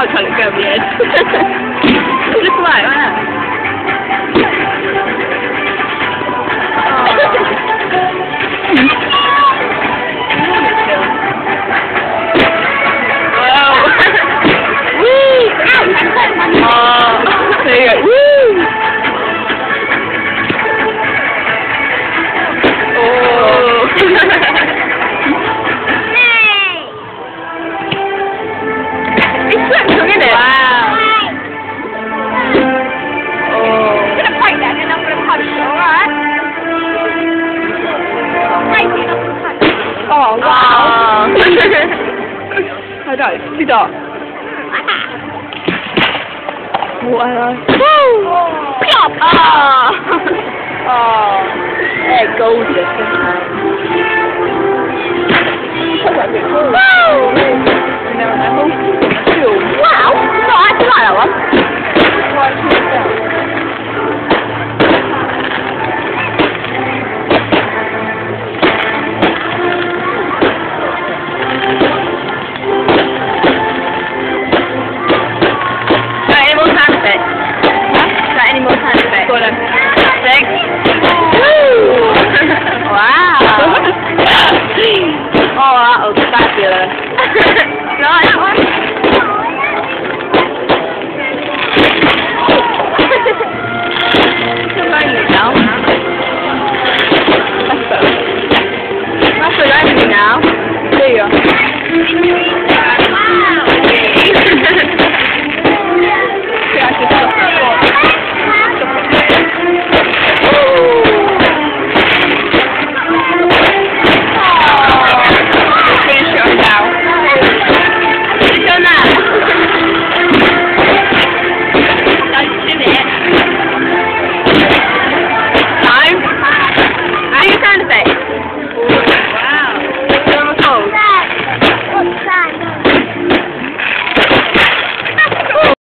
好长一个面，吃出来吗？这个，哦，It's look at it. Wow. Oh. I'm gonna play that and I'm gonna punch it, alright? Crazy enough to punch it. Oh, wow. I don't. See that? Wow. Woo! Plop! Ah! Oh. They're gorgeous, isn't they? Woo! Wow! No, I actually like that one. Any more sound effects? Huh? Any more sound effects? Go on. Six. Woo! Wow! Oh, that was fabulous. Nice one.